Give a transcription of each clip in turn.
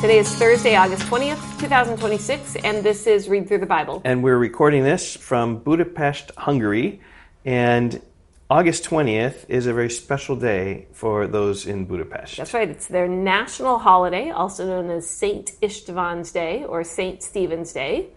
Today is Thursday, August 20th, 2026, and this is Read Through the Bible. And we're recording this from Budapest, Hungary, and August 20th is a very special day for those in Budapest. That's right, it's their national holiday, also known as Saint Istvan's Day or Saint Stephen's Day.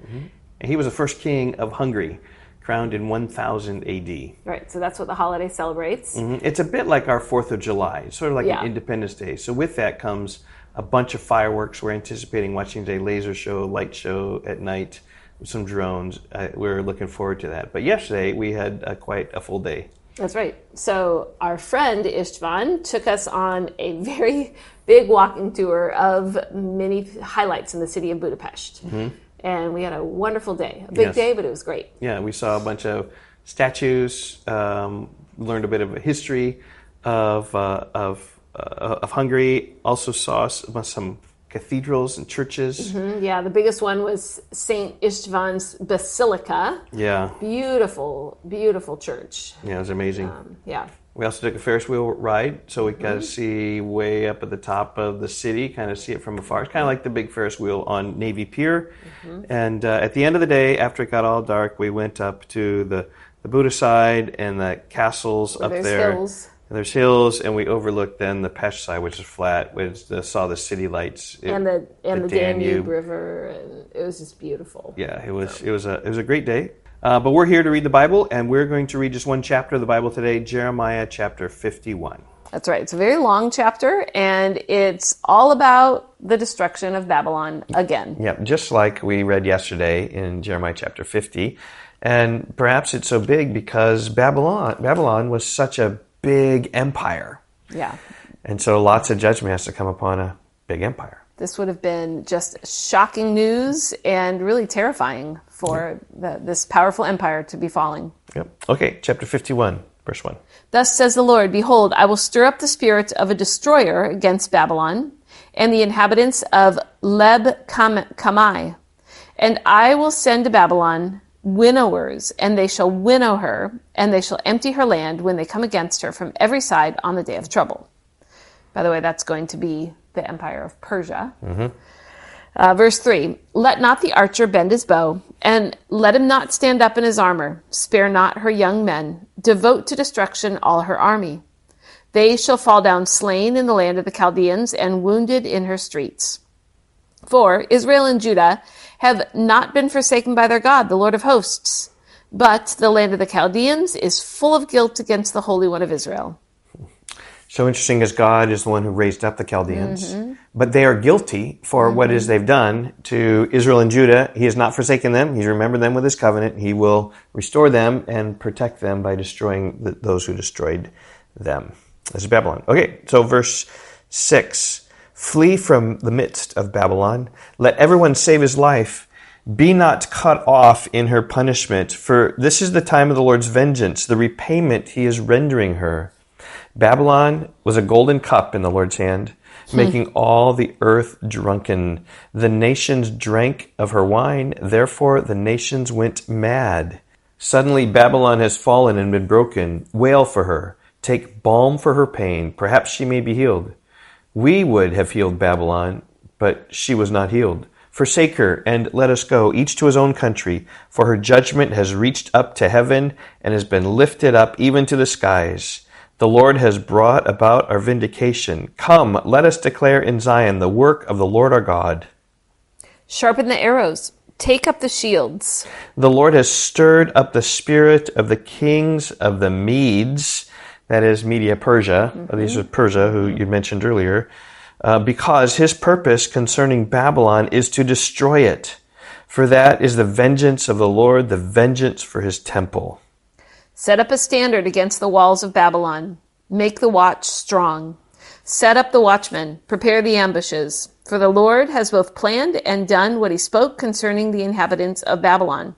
And he was the first king of Hungary, crowned in 1000 AD. Right, so that's what the holiday celebrates. It's a bit like our 4th of July. It's sort of like Yeah. an Independence Day. So with that comes a bunch of fireworks. We're anticipating watching a laser show, light show at night, with some drones. We're looking forward to that. But yesterday we had quite a full day. That's right. So our friend Istvan took us on a very big walking tour of many highlights in the city of Budapest. And we had a wonderful day. A big Yes. day, but it was great. Yeah, we saw a bunch of statues, learned a bit of a history of Hungary. Also saw some cathedrals and churches. Yeah, the biggest one was Saint Istvan's Basilica. Yeah, Beautiful, beautiful church. yeah, it was amazing. Yeah. We also took a Ferris wheel ride, so we got to see way up at the top of the city, kind of see it from afar. It's kind of like the big Ferris wheel on Navy Pier. And at the end of the day, after it got all dark, we went up to the Buda side and the castles up There's there. hills. And there's hills, and we overlooked then the Pest side, which is flat, which saw the city lights. And the Danube River, and it was just beautiful. Yeah, it was a great day. But we're here to read the Bible, and we're going to read just one chapter of the Bible today, Jeremiah chapter 51. That's right. It's a very long chapter, and it's all about the destruction of Babylon again. Yeah, just like we read yesterday in Jeremiah chapter 50. And perhaps it's so big because Babylon was such a big empire. Yeah. And so lots of judgment has to come upon a big empire. This would have been just shocking news and really terrifying for this powerful empire to be falling. Yep. Okay, chapter 51, verse 1. Thus says the Lord, Behold, I will stir up the spirit of a destroyer against Babylon and the inhabitants of Leb-Kamai. And I will send to Babylon winnowers, and they shall winnow her, and they shall empty her land when they come against her from every side on the day of trouble. By the way, that's going to be the empire of Persia. Verse 3, Let not the archer bend his bow, and let him not stand up in his armor. Spare not her young men. Devote to destruction all her army. They shall fall down slain in the land of the Chaldeans and wounded in her streets. For Israel and Judah have not been forsaken by their God, the Lord of hosts. But the land of the Chaldeans is full of guilt against the Holy One of Israel. So interesting, as God is the one who raised up the Chaldeans, but they are guilty for what is they've done to Israel and Judah. He has not forsaken them. He's remembered them with his covenant. He will restore them and protect them by destroying those who destroyed them. This is Babylon. Okay, so verse 6. Flee from the midst of Babylon. Let everyone save his life. Be not cut off in her punishment, for this is the time of the Lord's vengeance, the repayment he is rendering her. Babylon was a golden cup in the Lord's hand, making all the earth drunken. The nations drank of her wine, therefore the nations went mad. Suddenly Babylon has fallen and been broken. Wail for her. Take balm for her pain. Perhaps she may be healed. We would have healed Babylon, but she was not healed. Forsake her, and let us go, each to his own country, for her judgment has reached up to heaven and has been lifted up even to the skies. The Lord has brought about our vindication. Come, let us declare in Zion the work of the Lord our God. Sharpen the arrows. Take up the shields. The Lord has stirred up the spirit of the kings of the Medes, that is Media Persia. These are Persia, who you mentioned earlier, because his purpose concerning Babylon is to destroy it. For that is the vengeance of the Lord, the vengeance for his temple. Set up a standard against the walls of Babylon. Make the watch strong. Set up the watchmen. Prepare the ambushes. For the Lord has both planned and done what he spoke concerning the inhabitants of Babylon.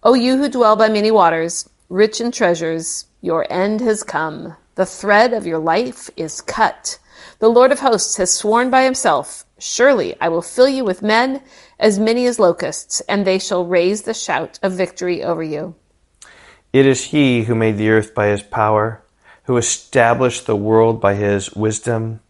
O you who dwell by many waters, rich in treasures, your end has come. The thread of your life is cut. The Lord of hosts has sworn by himself, Surely I will fill you with men, as many as locusts, and they shall raise the shout of victory over you. It is he who made the earth by his power, who established the world by his wisdom,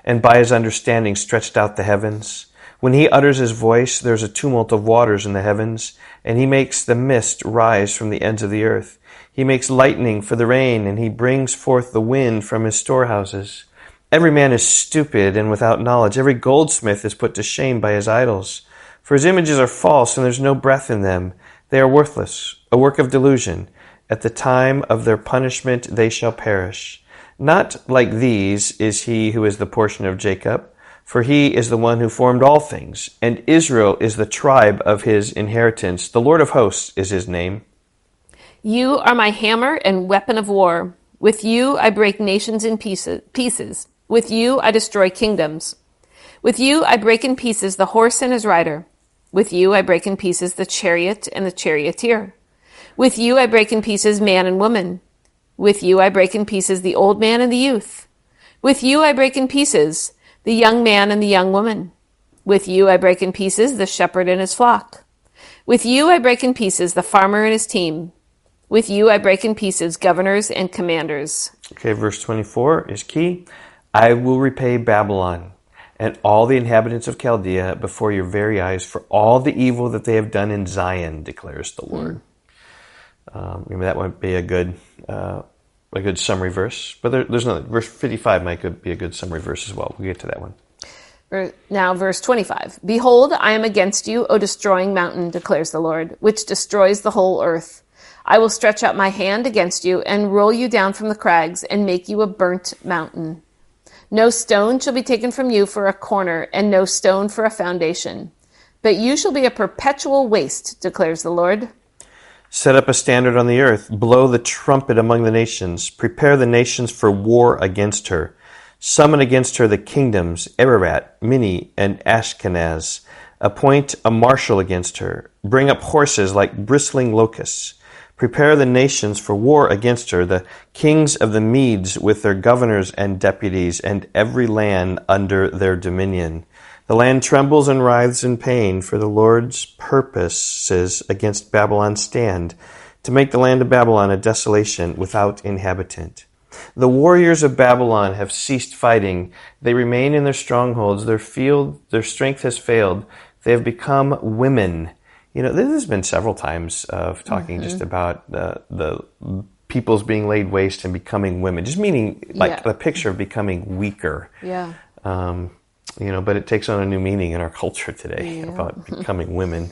and by his understanding stretched out the heavens. When he utters his voice, there's a tumult of waters in the heavens, and he makes the mist rise from the ends of the earth. He makes lightning for the rain, and he brings forth the wind from his storehouses. Every man is stupid and without knowledge. Every goldsmith is put to shame by his idols. For his images are false, and there's no breath in them. They are worthless, a work of delusion. At the time of their punishment they shall perish. Not like these is he who is the portion of Jacob, for he is the one who formed all things, and Israel is the tribe of his inheritance. The Lord of hosts is his name. You are my hammer and weapon of war. With you I break nations in pieces. With you I destroy kingdoms. With you I break in pieces the horse and his rider. With you I break in pieces the chariot and the charioteer. With you I break in pieces man and woman. With you I break in pieces the old man and the youth. With you I break in pieces the young man and the young woman. With you I break in pieces the shepherd and his flock. With you I break in pieces the farmer and his team. With you I break in pieces governors and commanders. Okay, verse 24 is key. I will repay Babylon and all the inhabitants of Chaldea before your very eyes for all the evil that they have done in Zion, declares the Lord. Maybe that might be a good summary verse. But there's another. Verse 55 might be a good summary verse as well. We'll get to that one. Now, verse 25. Behold, I am against you, O destroying mountain, declares the Lord, which destroys the whole earth. I will stretch out my hand against you and roll you down from the crags and make you a burnt mountain. No stone shall be taken from you for a corner, and no stone for a foundation. But you shall be a perpetual waste, declares the Lord. Set up a standard on the earth. Blow the trumpet among the nations. Prepare the nations for war against her. Summon against her the kingdoms, Ararat, Minni, and Ashkenaz. Appoint a marshal against her. Bring up horses like bristling locusts. Prepare the nations for war against her, the kings of the Medes with their governors and deputies, and every land under their dominion. The land trembles and writhes in pain, for the Lord's purposes against Babylon stand, to make the land of Babylon a desolation without inhabitant. The warriors of Babylon have ceased fighting. They remain in their strongholds. Their strength has failed. They have become women. You know, this has been several times of talking just about the peoples being laid waste and becoming women, just meaning like the picture of becoming weaker. Yeah. But it takes on a new meaning in our culture today about becoming women.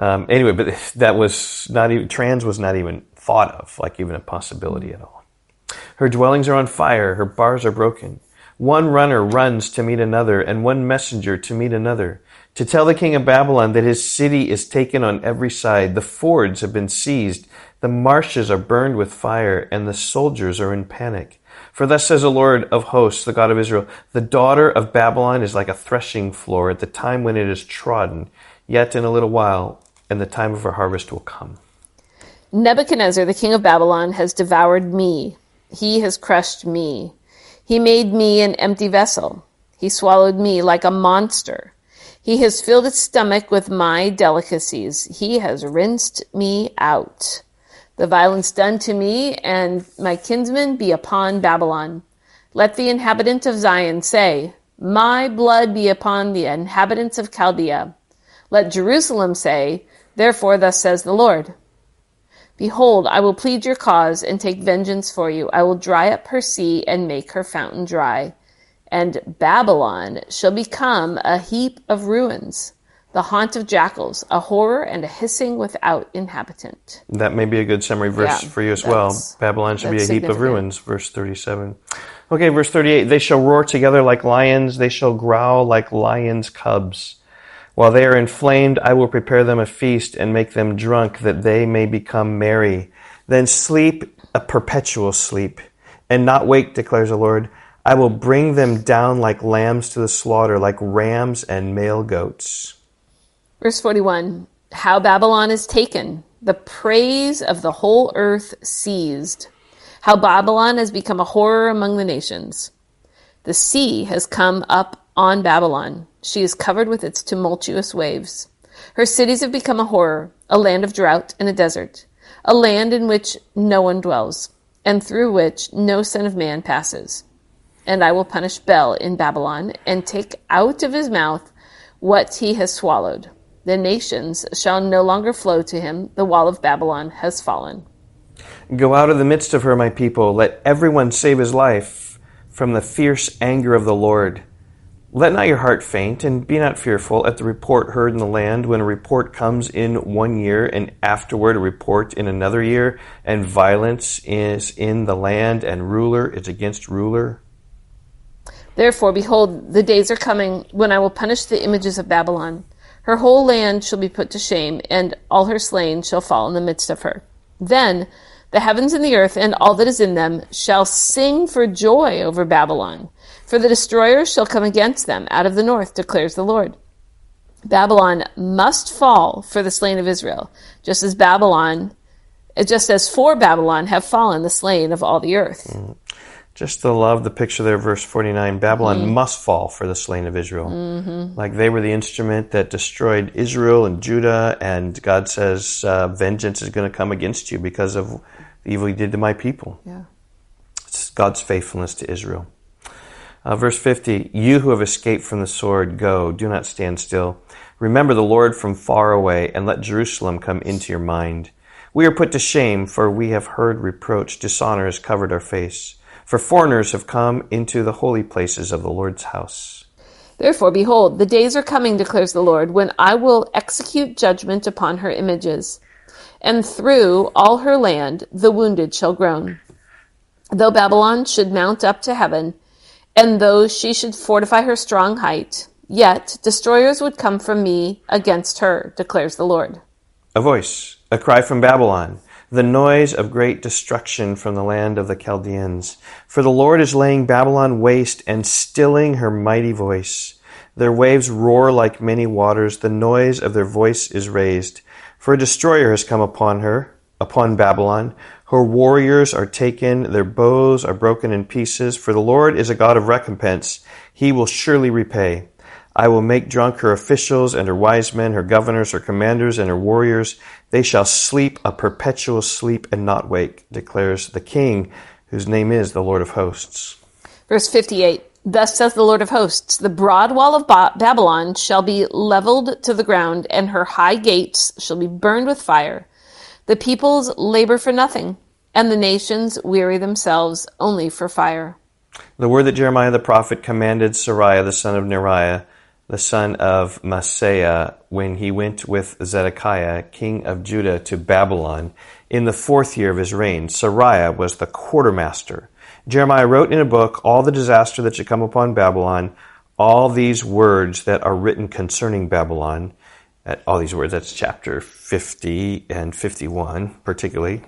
Anyway, but that was not even, trans was not even thought of, like even a possibility at all. Her dwellings are on fire, her bars are broken. One runner runs to meet another, and one messenger to meet another, to tell the king of Babylon that his city is taken on every side. The fords have been seized, the marshes are burned with fire, and the soldiers are in panic. For thus says the Lord of hosts, the God of Israel, the daughter of Babylon is like a threshing floor at the time when it is trodden, yet in a little while, and the time of her harvest will come. Nebuchadnezzar, the king of Babylon, has devoured me. He has crushed me. He made me an empty vessel. He swallowed me like a monster. He has filled its stomach with my delicacies. He has rinsed me out. The violence done to me and my kinsmen be upon Babylon. Let the inhabitant of Zion say, my blood be upon the inhabitants of Chaldea. Let Jerusalem say, therefore thus says the Lord. Behold, I will plead your cause and take vengeance for you. I will dry up her sea and make her fountain dry. And Babylon shall become a heap of ruins, the haunt of jackals, a horror and a hissing without inhabitant. That may be a good summary verse for you as well. Babylon shall be a heap of ruins, verse 37. Okay, verse 38. They shall roar together like lions. They shall growl like lions' cubs. While they are inflamed, I will prepare them a feast and make them drunk, that they may become merry. Then sleep a perpetual sleep, and not wake, declares the Lord. I will bring them down like lambs to the slaughter, like rams and male goats. Verse 41, how Babylon is taken, the praise of the whole earth seized. How Babylon has become a horror among the nations. The sea has come up on Babylon. She is covered with its tumultuous waves. Her cities have become a horror, a land of drought and a desert, a land in which no one dwells, and through which no son of man passes. And I will punish Bel in Babylon, and take out of his mouth what he has swallowed. The nations shall no longer flow to him. The wall of Babylon has fallen. Go out of the midst of her, my people. Let everyone save his life from the fierce anger of the Lord. Let not your heart faint, and be not fearful at the report heard in the land, when a report comes in 1 year, and afterward a report in another year, and violence is in the land, and ruler is against ruler. Therefore, behold, the days are coming when I will punish the images of Babylon. Her whole land shall be put to shame, and all her slain shall fall in the midst of her. Then the heavens and the earth and all that is in them shall sing for joy over Babylon. For the destroyer shall come against them out of the north, declares the Lord. Babylon must fall for the slain of Israel, just as for Babylon have fallen the slain of all the earth. Just to love the picture there, verse 49. Babylon must fall for the slain of Israel. Like they were the instrument that destroyed Israel and Judah, and God says, vengeance is going to come against you because of the evil you did to my people. Yeah. It's God's faithfulness to Israel. Verse 50, you who have escaped from the sword, go, do not stand still. Remember the Lord from far away, and let Jerusalem come into your mind. We are put to shame, for we have heard reproach. Dishonor has covered our face. For foreigners have come into the holy places of the Lord's house. Therefore, behold, the days are coming, declares the Lord, when I will execute judgment upon her images. And through all her land the wounded shall groan. Though Babylon should mount up to heaven, and though she should fortify her strong height, yet destroyers would come from me against her, declares the Lord. A voice, a cry from Babylon, the noise of great destruction from the land of the Chaldeans. For the Lord is laying Babylon waste and stilling her mighty voice. Their waves roar like many waters. The noise of their voice is raised. For a destroyer has come upon her, upon Babylon. Her warriors are taken, their bows are broken in pieces. For the Lord is a God of recompense. He will surely repay. I will make drunk her officials and her wise men, her governors, her commanders, and her warriors. They shall sleep a perpetual sleep and not wake, declares the King, whose name is the Lord of hosts. Verse 58, thus says the Lord of hosts, the broad wall of Babylon shall be leveled to the ground, and her high gates shall be burned with fire. The peoples labor for nothing, and the nations weary themselves only for fire. The word that Jeremiah the prophet commanded Seraiah the son of Neriah, the son of Maaseiah, when he went with Zedekiah, king of Judah, to Babylon, in the 4th year of his reign. Seraiah was the quartermaster. Jeremiah wrote in a book all the disaster that should come upon Babylon, all these words that are written concerning Babylon. All these words, that's chapter 50 and 51, particularly.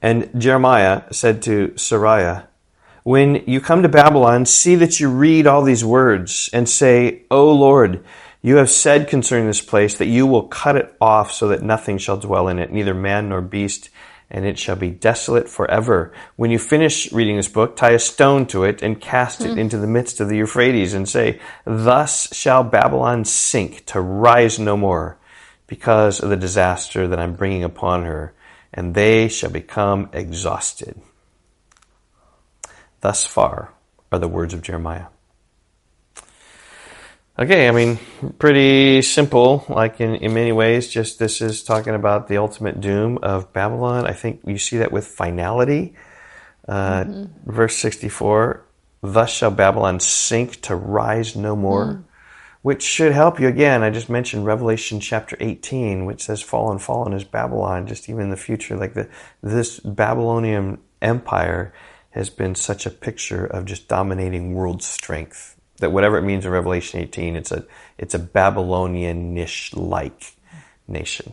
And Jeremiah said to Seraiah, when you come to Babylon, see that you read all these words and say, O Lord, you have said concerning this place that you will cut it off so that nothing shall dwell in it, neither man nor beast, and it shall be desolate forever. When you finish reading this book, tie a stone to it and cast it into the midst of the Euphrates and say, thus shall Babylon sink to rise no more because of the disaster that I'm bringing upon her, and they shall become exhausted. Thus far are the words of Jeremiah. Okay, I mean, pretty simple, like in many ways, just this is talking about the ultimate doom of Babylon. I think you see that with finality. Verse 64, thus shall Babylon sink to rise no more, which should help you. Again, I just mentioned Revelation chapter 18, which says fallen, fallen is Babylon, just even in the future. Like this Babylonian empire has been such a picture of just dominating world strength, that whatever it means in Revelation 18, it's a Babylonian-ish-like nation.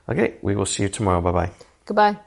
Okay, we will see you tomorrow. Bye-bye. Goodbye.